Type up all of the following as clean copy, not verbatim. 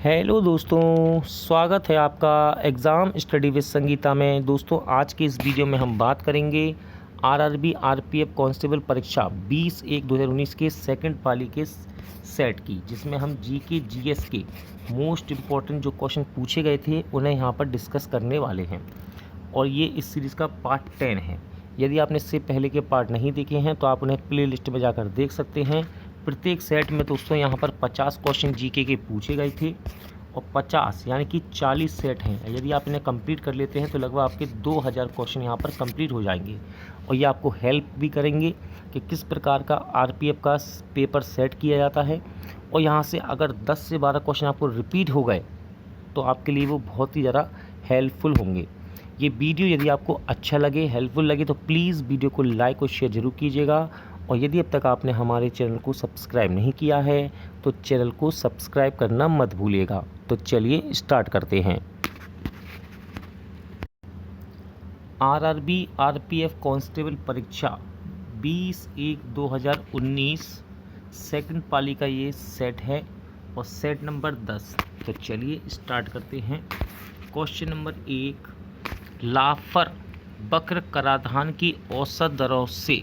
Hello दोस्तों, स्वागत है आपका एग्ज़ाम स्टडी विद संगीता में। दोस्तों, आज के इस वीडियो में हम बात करेंगे आरआरबी आरपीएफ कांस्टेबल परीक्षा 20/1/2019 के सेकंड पाली के सेट की, जिसमें हम जीके जीएस के मोस्ट इम्पॉर्टेंट जो क्वेश्चन पूछे गए थे उन्हें यहाँ पर डिस्कस करने वाले हैं। और ये इस सीरीज़ का पार्ट 10 है। यदि आपने इससे पहले के पार्ट नहीं देखे हैं तो आप उन्हें प्ले लिस्ट में जाकर देख सकते हैं। प्रत्येक सेट में दोस्तों यहाँ पर 50 क्वेश्चन जीके के पूछे गए थे और 50 यानी कि 40 सेट हैं। यदि आप इन्हें कंप्लीट कर लेते हैं तो लगभग आपके 2000 क्वेश्चन यहाँ पर कंप्लीट हो जाएंगे। और ये आपको हेल्प भी करेंगे कि किस प्रकार का आरपीएफ का पेपर सेट किया जाता है। और यहाँ से अगर 10 से 12 क्वेश्चन आपको रिपीट हो गए तो आपके लिए वो बहुत ही ज़्यादा हेल्पफुल होंगे। ये वीडियो यदि आपको अच्छा लगे, हेल्पफुल लगे तो प्लीज़ वीडियो को लाइक और शेयर ज़रूर कीजिएगा। और यदि अब तक आपने हमारे चैनल को सब्सक्राइब नहीं किया है तो चैनल को सब्सक्राइब करना मत भूलिएगा। तो चलिए स्टार्ट करते हैं। आरआरबी आरपीएफ कांस्टेबल परीक्षा 20/1/2019 सेकंड पाली का ये सेट है और सेट नंबर 10। तो चलिए स्टार्ट करते हैं। क्वेश्चन नंबर 1, लाफर वक्र कराधान की औसत दरों से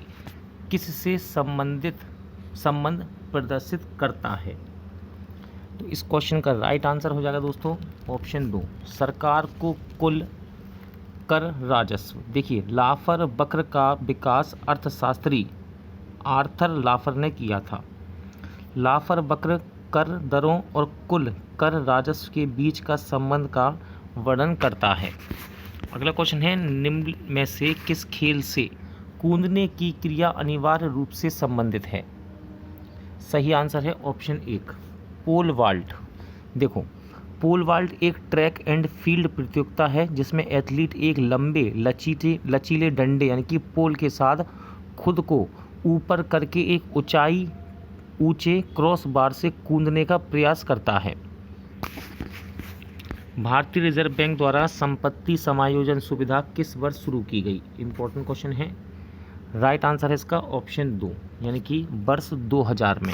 किससे संबंध प्रदर्शित करता है? तो इस क्वेश्चन का राइट आंसर हो जाएगा दोस्तों ऑप्शन 2, सरकार को कुल कर राजस्व। देखिए, लाफर वक्र का विकास अर्थशास्त्री आर्थर लाफर ने किया था। लाफर वक्र कर दरों और कुल कर राजस्व के बीच का संबंध का वर्णन करता है। अगला क्वेश्चन है, निम्न में से किस खेल से कूदने की क्रिया अनिवार्य रूप से संबंधित है? सही आंसर है ऑप्शन 1, पोल वाल्ट। देखो, पोल वाल्ट एक ट्रैक एंड फील्ड प्रतियोगिता है जिसमें एथलीट एक लंबे लचीले डंडे यानी कि पोल के साथ खुद को ऊपर करके एक ऊंचे क्रॉस बार से कूदने का प्रयास करता है। भारतीय रिजर्व बैंक द्वारा संपत्ति समायोजन सुविधा किस वर्ष शुरू की गई? इंपॉर्टेंट क्वेश्चन है। राइट आंसर है इसका ऑप्शन 2 यानी कि वर्ष 2000 में।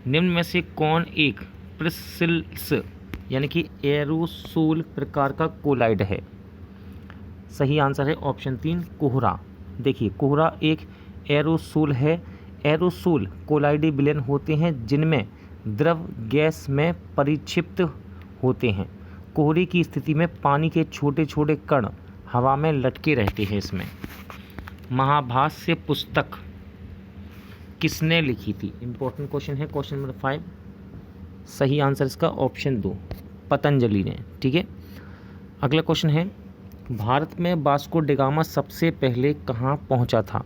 निम्न में से कौन एक प्रिसिल्स यानी कि एरोसोल प्रकार का कोलाइड है? सही आंसर है ऑप्शन 3, कोहरा। देखिए, कोहरा एक एरोसोल है। एरोसोल कोलाइडी विलयन होते हैं जिनमें द्रव गैस में परिक्षिप्त होते हैं। कोहरे की स्थिति में पानी के छोटे छोटे कण हवा में लटके रहते हैं। इसमें महाभाष्य पुस्तक किसने लिखी थी? इंपॉर्टेंट क्वेश्चन है। क्वेश्चन नंबर 5, सही आंसर इसका ऑप्शन 2, पतंजलि ने। ठीक है। अगला क्वेश्चन है, भारत में वास्को डिगामा सबसे पहले कहाँ पहुँचा था?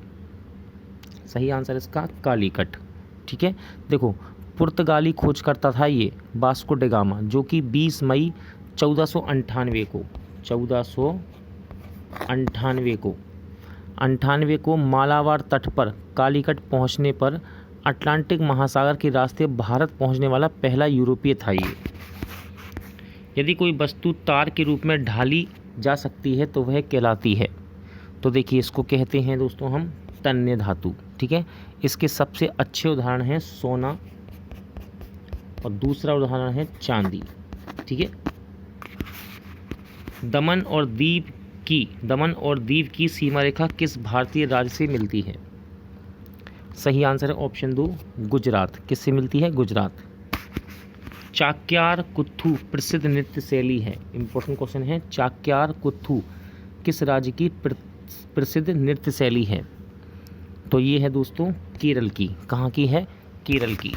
सही आंसर इसका कालीकट। ठीक है। देखो, पुर्तगाली खोजकर्ता था ये वास्को डिगामा, जो कि 20 मई 1498 को मालाबार तट पर कालीकट पहुंचने पर अटलांटिक महासागर के रास्ते भारत पहुंचने वाला पहला यूरोपीय था ये। यदि कोई वस्तु तार के रूप में ढाली जा सकती है तो वह कहलाती है। तो देखिए, इसको कहते हैं दोस्तों हम तन्य धातु। ठीक है। इसके सबसे अच्छे उदाहरण हैं सोना और दूसरा उदाहरण है चांदी। ठीक है। दमन और दीव की सीमा रेखा किस भारतीय राज्य से मिलती है? सही आंसर है ऑप्शन 2, गुजरात। किससे मिलती है? गुजरात। चाक्यार कुथू प्रसिद्ध नृत्य शैली है। इंपॉर्टेंट क्वेश्चन है, चाक्यार कुथू किस राज्य की प्रसिद्ध नृत्य शैली है? तो ये है दोस्तों केरल की। कहाँ की है? केरल की।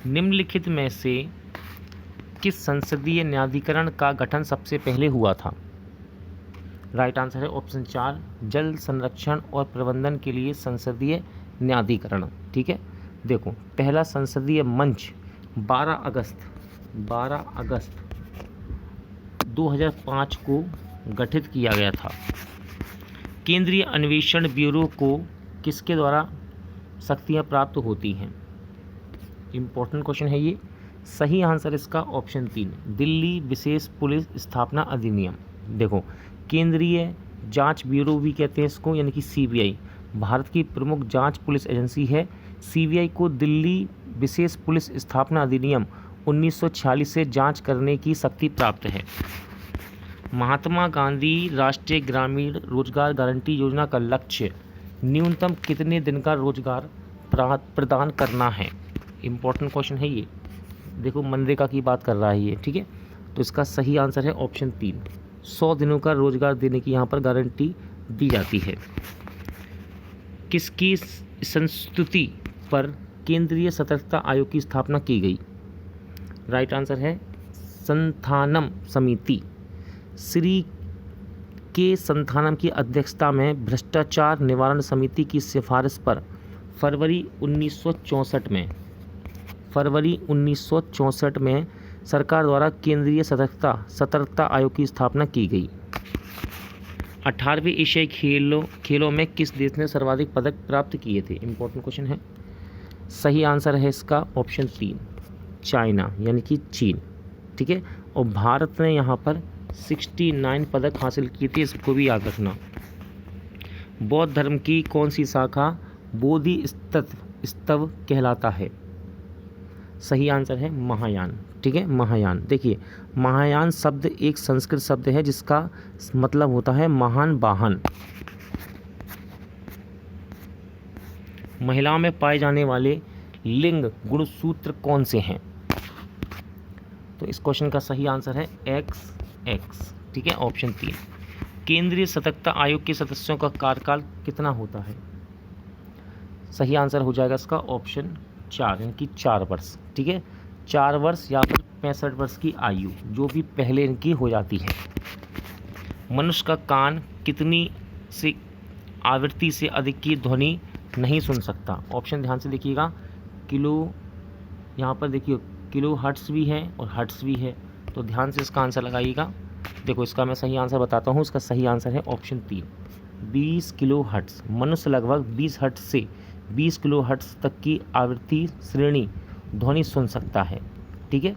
निम्नलिखित में से किस संसदीय न्यायाधिकरण का गठन सबसे पहले हुआ था? राइट आंसर है ऑप्शन 4, जल संरक्षण और प्रबंधन के लिए संसदीय न्यायाधिकरण। ठीक है। देखो, पहला संसदीय मंच 12 अगस्त 2005 को गठित किया गया था। केंद्रीय अन्वेषण ब्यूरो को किसके द्वारा शक्तियाँ प्राप्त होती हैं? इम्पोर्टेंट क्वेश्चन है ये। सही आंसर इसका ऑप्शन 3, दिल्ली विशेष पुलिस स्थापना अधिनियम। देखो, केंद्रीय जांच ब्यूरो भी कहते हैं इसको, यानी कि सीबीआई भारत की प्रमुख जांच पुलिस एजेंसी है। सीबीआई को दिल्ली विशेष पुलिस स्थापना अधिनियम 1946 से जांच करने की शक्ति प्राप्त है? महात्मा गांधी राष्ट्रीय ग्रामीण रोजगार गारंटी योजना का लक्ष्य न्यूनतम कितने दिन का रोजगार प्रदान करना है? इम्पोर्टेंट क्वेश्चन है ये। देखो मनरेगा की बात कर रहा है ये, ठीक है। तो इसका सही आंसर है ऑप्शन 3, 100 दिनों का रोजगार देने की यहाँ पर गारंटी दी जाती है। किसकी संस्तुति पर केंद्रीय सतर्कता आयोग की स्थापना की गई? राइट आंसर है संथानम समिति। श्री के संथानम की अध्यक्षता में भ्रष्टाचार निवारण समिति की सिफारिश पर फरवरी 1964 में सरकार द्वारा केंद्रीय सतर्कता आयोग की स्थापना की गई। 18वें एशियाई खेलों में किस देश ने सर्वाधिक पदक प्राप्त किए थे? इंपॉर्टेंट क्वेश्चन है। सही आंसर है इसका ऑप्शन 3, चाइना यानी कि चीन, ठीक है। और भारत ने यहाँ पर 69 पदक हासिल किए थे, इसको भी याद रखना। बौद्ध धर्म की कौन सी शाखा बोधिसत्व कहलाता है? सही आंसर है महायान, ठीक है, महायान। देखिए महायान शब्द एक संस्कृत शब्द है जिसका मतलब होता है महान वाहन। महिलाओं में पाए जाने वाले लिंग गुणसूत्र कौन से हैं? तो इस क्वेश्चन का सही आंसर है XX, ठीक है, ऑप्शन 3। केंद्रीय सतर्कता आयोग के सदस्यों का कार्यकाल कितना होता है? सही आंसर हो जाएगा इसका ऑप्शन 4 यानी कि 4 वर्ष, ठीक है, 4 वर्ष या फिर 65 वर्ष की आयु, जो भी पहले इनकी हो जाती है। मनुष्य का कान कितनी से आवृत्ति से अधिक की ध्वनि नहीं सुन सकता? ऑप्शन ध्यान से देखिएगा। किलो, यहाँ पर देखिए किलो हर्ट्स भी है और हर्ट्स भी है, तो ध्यान से इसका आंसर लगाइएगा। देखो इसका मैं सही आंसर बताता हूँ। इसका सही आंसर है ऑप्शन 3, 20 किलो हर्ट्स। मनुष्य लगभग 20 हर्ट्स से 20 किलो हर्ट्स तक की आवृत्ति श्रेणी ध्वनि सुन सकता है, ठीक है।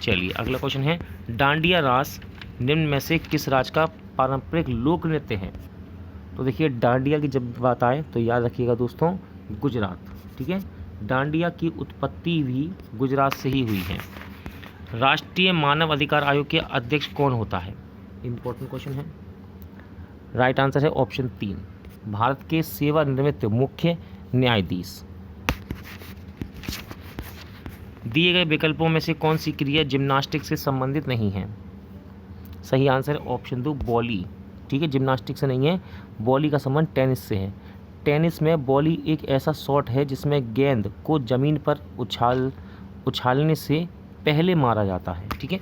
चलिए अगला क्वेश्चन है, डांडिया रास निम्न में से किस राज्य का पारंपरिक लोक नृत्य है? तो देखिए डांडिया की जब बात आए तो याद रखिएगा दोस्तों गुजरात, ठीक है। डांडिया की उत्पत्ति भी गुजरात से ही हुई है। राष्ट्रीय मानव अधिकार आयोग के अध्यक्ष कौन होता है? इम्पोर्टेंट क्वेश्चन है। राइट आंसर है ऑप्शन 3, भारत के सेवानिवृत्त मुख्य न्यायाधीश। दिए गए विकल्पों में से कौन सी क्रिया जिम्नास्टिक से संबंधित नहीं है? सही आंसर है ऑप्शन 2, बॉली, ठीक है, जिम्नास्टिक से नहीं है। बॉली का संबंध टेनिस से है। टेनिस में बॉली एक ऐसा शॉट है जिसमें गेंद को जमीन पर उछालने से पहले मारा जाता है, ठीक है।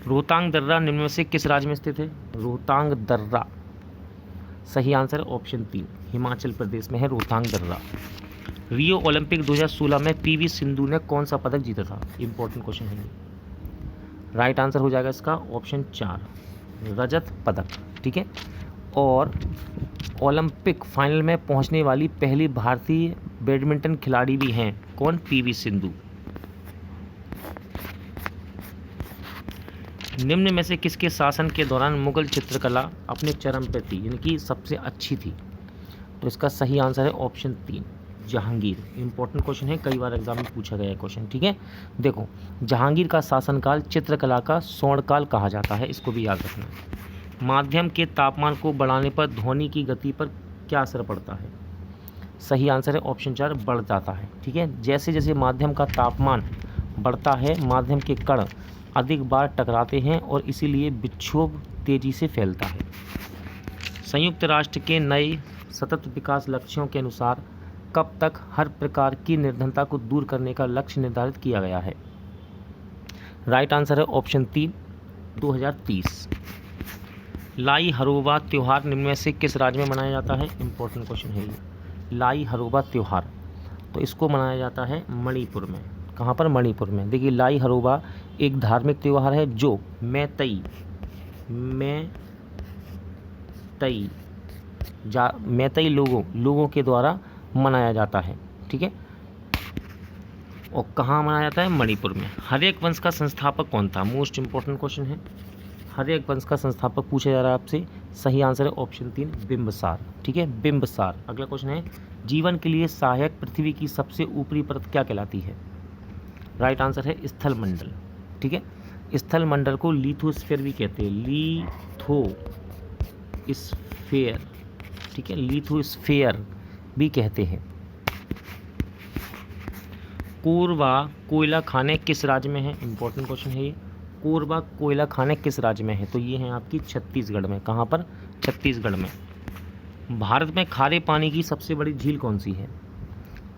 रोहतांग दर्रा निम्न में से किस राज्य में स्थित है? रोहतांग दर्रा, सही आंसर है ऑप्शन 3, हिमाचल प्रदेश में है रोहतांग दर्रा। रियो ओलंपिक 2016 में PV सिंधु ने कौन सा पदक जीता था? इंपॉर्टेंट क्वेश्चन है। राइट आंसर हो जाएगा इसका ऑप्शन 4, रजत पदक, ठीक है। और ओलंपिक फाइनल में पहुंचने वाली पहली भारतीय बैडमिंटन खिलाड़ी भी हैं, कौन? PV सिंधु। निम्न में से किसके शासन के दौरान मुगल चित्रकला अपने चरम पर थी, यानी कि सबसे अच्छी थी? तो इसका सही आंसर है ऑप्शन 3, जहांगीर। इंपॉर्टेंट क्वेश्चन है, कई बार एग्जाम में पूछा गया है क्वेश्चन, ठीक है। देखो जहांगीर का शासनकाल चित्रकला का स्वर्णकाल कहा जाता है, इसको भी याद रखना। माध्यम के तापमान को बढ़ाने पर ध्वनि की गति पर क्या असर पड़ता है? सही आंसर है ऑप्शन 4, बढ़ जाता है, ठीक है। जैसे जैसे माध्यम का तापमान बढ़ता है माध्यम के कण अधिक बार टकराते हैं और इसीलिए विक्षोभ तेजी से फैलता है। संयुक्त राष्ट्र के नए सतत विकास लक्ष्यों के अनुसार कब तक हर प्रकार की निर्धनता को दूर करने का लक्ष्य निर्धारित किया गया है? राइट आंसर है ऑप्शन 3, 2030। लाई हरोबा त्यौहार निम्न में से किस राज्य में मनाया जाता है? इंपॉर्टेंट क्वेश्चन है ये। लाई हरोबा त्यौहार, तो इसको मनाया जाता है मणिपुर में। कहाँ पर? मणिपुर में। देखिए लाई हरोबा एक धार्मिक त्यौहार है जो मैतेई लोगों के द्वारा मनाया जाता है, ठीक है। और कहाँ मनाया जाता है? मणिपुर में। हर्यक वंश का संस्थापक कौन था? मोस्ट इंपॉर्टेंट क्वेश्चन है। हर्यक वंश का संस्थापक पूछा जा रहा है आपसे। सही आंसर है ऑप्शन 3 बिंबसार। ठीक है, बिंबसार। अगला क्वेश्चन है जीवन के लिए सहायक पृथ्वी की सबसे ऊपरी परत क्या कहलाती है? राइट आंसर है स्थल मंडल। ठीक है, स्थल मंडल को लिथोस्फीयर भी कहते हैं, लिथोस्फीयर। ठीक है, लिथोस्फीयर भी कहते हैं। कोरबा कोयला खाने किस राज्य में है? इंपॉर्टेंट क्वेश्चन है ये। कोरबा कोयला खाने किस राज्य में है? तो ये है आपकी छत्तीसगढ़ में। कहाँ पर? छत्तीसगढ़ में। भारत में खारे पानी की सबसे बड़ी झील कौन सी है?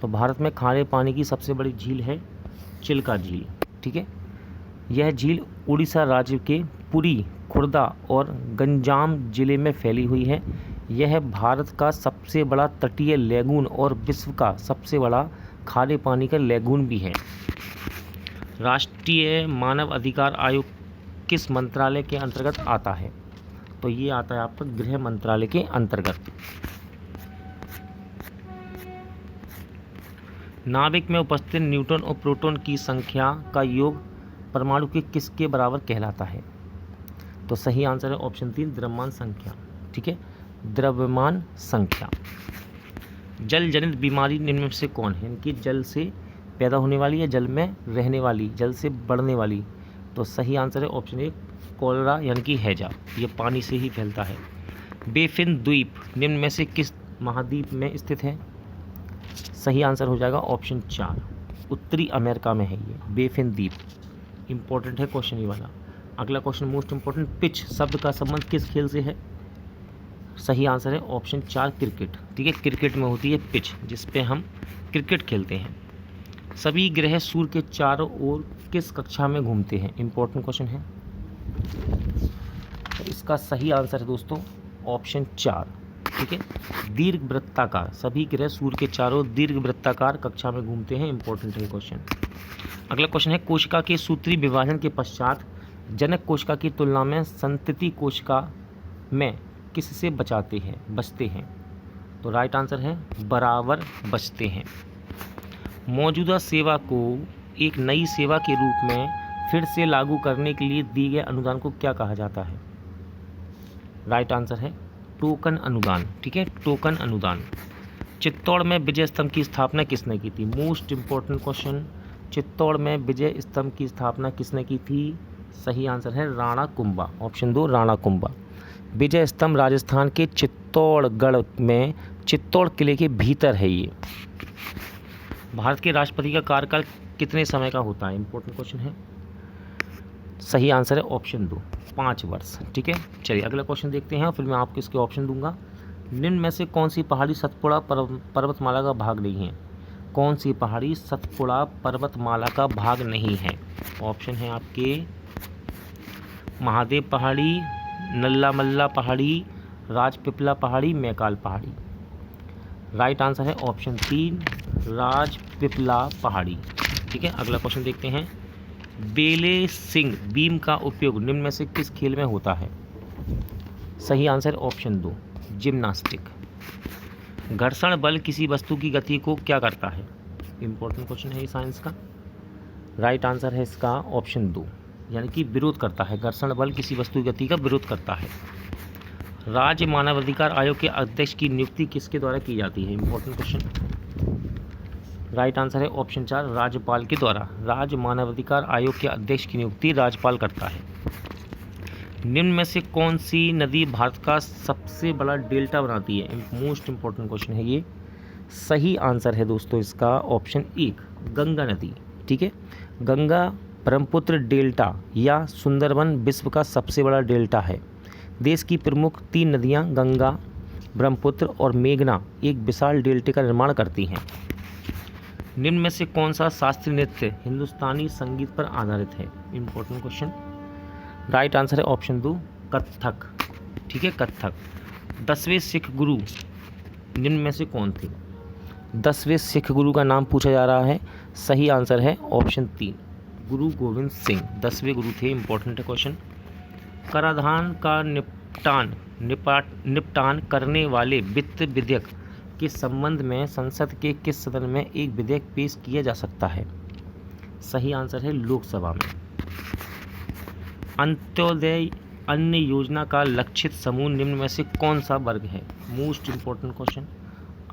तो भारत में खारे पानी की सबसे बड़ी झील है चिल्का झील। ठीक है, यह झील उड़ीसा राज्य के पुरी, खुर्दा और गंजाम जिले में फैली हुई है। यह भारत का सबसे बड़ा तटीय लैगून और विश्व का सबसे बड़ा खारे पानी का लैगून भी है। राष्ट्रीय मानव अधिकार आयोग किस मंत्रालय के अंतर्गत आता है? तो ये आता है आपका गृह मंत्रालय के अंतर्गत। नाभिक में उपस्थित न्यूट्रॉन और प्रोटॉन की संख्या का योग परमाणु के किसके बराबर कहलाता है? तो सही आंसर है ऑप्शन 3 द्रव्यमान संख्या। ठीक है, द्रव्यमान संख्या। जल जनित बीमारी निम्न में से कौन है? इनकी जल से पैदा होने वाली या जल में रहने वाली, जल से बढ़ने वाली? तो सही आंसर है ऑप्शन 1 कॉलरा यानी कि हैजा। ये पानी से ही फैलता है। बेफिन द्वीप निम्न में से किस महाद्वीप में स्थित है? सही आंसर हो जाएगा ऑप्शन 4 उत्तरी अमेरिका में है ये बेफिन द्वीप। इंपॉर्टेंट है क्वेश्चन ये वाला। अगला क्वेश्चन मोस्ट इंपॉर्टेंट, पिच शब्द का संबंध किस खेल से है? सही आंसर है ऑप्शन 4 क्रिकेट। ठीक है, क्रिकेट में होती है पिच जिस पे हम क्रिकेट खेलते हैं। सभी ग्रह सूर्य के चारों ओर किस कक्षा में घूमते हैं? इंपॉर्टेंट क्वेश्चन है। तो इसका सही आंसर है दोस्तों ऑप्शन 4। ठीक है, दीर्घ वृत्ताकार। सभी ग्रह सूर्य के चारों दीर्घ वृत्ताकार कक्षा में घूमते हैं। इंपॉर्टेंट है क्वेश्चन। अगला क्वेश्चन है कोशिका के सूत्री विभाजन के पश्चात जनक कोशिका की तुलना में संतति कोशिका में किससे बचते हैं? तो राइट आंसर है बराबर बचते हैं। मौजूदा सेवा को एक नई सेवा के रूप में फिर से लागू करने के लिए दिए गए अनुदान को क्या कहा जाता है? राइट आंसर है टोकन अनुदान। ठीक है, टोकन अनुदान। चित्तौड़ में विजय स्तंभ की स्थापना किसने की थी? Most important question. चित्तौड़ में विजय स्तंभ की स्थापना किसने की थी? सही आंसर है राणा कुंभा। ऑप्शन 2 राणा कुंभा। विजय स्तंभ राजस्थान के चित्तौड़गढ़ में चित्तौड़ किले के भीतर है ये। भारत के राष्ट्रपति का कार्यकाल कितने समय का होता है? इंपॉर्टेंट क्वेश्चन है। सही आंसर है ऑप्शन 2 5 वर्ष। ठीक है, चलिए अगला क्वेश्चन देखते हैं, फिर मैं आपको इसके ऑप्शन दूंगा। निम्न में से कौन सी पहाड़ी सतपुड़ा पर्वतमाला का भाग नहीं है? कौन सी पहाड़ी सतपुड़ा पर्वतमाला का भाग नहीं है? ऑप्शन है आपके महादेव पहाड़ी, नल्ला मल्ला पहाड़ी, राजपिपला पहाड़ी, मैकाल पहाड़ी। राइट आंसर है ऑप्शन 3 राजपिपला पहाड़ी। ठीक है, अगला क्वेश्चन देखते हैं। बेले सिंह बीम का उपयोग निम्न में से किस खेल में होता है? सही आंसर ऑप्शन 2 जिम्नास्टिक। घर्षण बल किसी वस्तु की गति को क्या करता है? इंपॉर्टेंट क्वेश्चन है ये साइंस का। राइट आंसर है इसका ऑप्शन 2 यानी कि विरोध करता है। घर्षण बल किसी वस्तु की गति का विरोध करता है। राज्य मानवाधिकार आयोग के अध्यक्ष की नियुक्ति किसके द्वारा की जाती है? Important question. राइट आंसर है ऑप्शन 4 राज्यपाल के द्वारा। राज्य मानवाधिकार आयोग के अध्यक्ष की नियुक्ति राज्यपाल करता है। निम्न में से कौन सी नदी भारत का सबसे बड़ा डेल्टा बनाती है? मोस्ट इंपॉर्टेंट क्वेश्चन है ये। सही आंसर है दोस्तों इसका ऑप्शन 1 गंगा नदी। ठीक है, गंगा ब्रह्मपुत्र डेल्टा या सुंदरबन विश्व का सबसे बड़ा डेल्टा है। देश की प्रमुख 3 नदियां गंगा, ब्रह्मपुत्र और मेघना एक विशाल डेल्टे का निर्माण करती हैं। निम्न में से कौन सा शास्त्रीय नृत्य हिंदुस्तानी संगीत पर आधारित है? Important question. राइट आंसर है ऑप्शन 2 कत्थक। ठीक है, कत्थक। 10वें सिख गुरु निम्न में से कौन थे? 10वें सिख गुरु का नाम पूछा जा रहा है। सही आंसर है ऑप्शन 3 गुरु गोविंद सिंह 10वें गुरु थे। इंपॉर्टेंट है क्वेश्चन। कराधान का निपटान करने वाले वित्त विधेयक के संबंध में संसद के किस सदन में एक विधेयक पेश किया जा सकता है? सही आंसर है लोकसभा में। अंत्योदय अन्य योजना का लक्षित समूह निम्न में से कौन सा वर्ग है? Most important question.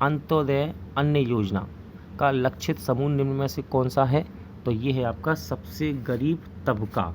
अंत्योदय अन्य योजना का लक्षित समूह निम्न में से कौन सा है? तो ये है आपका सबसे गरीब तबका।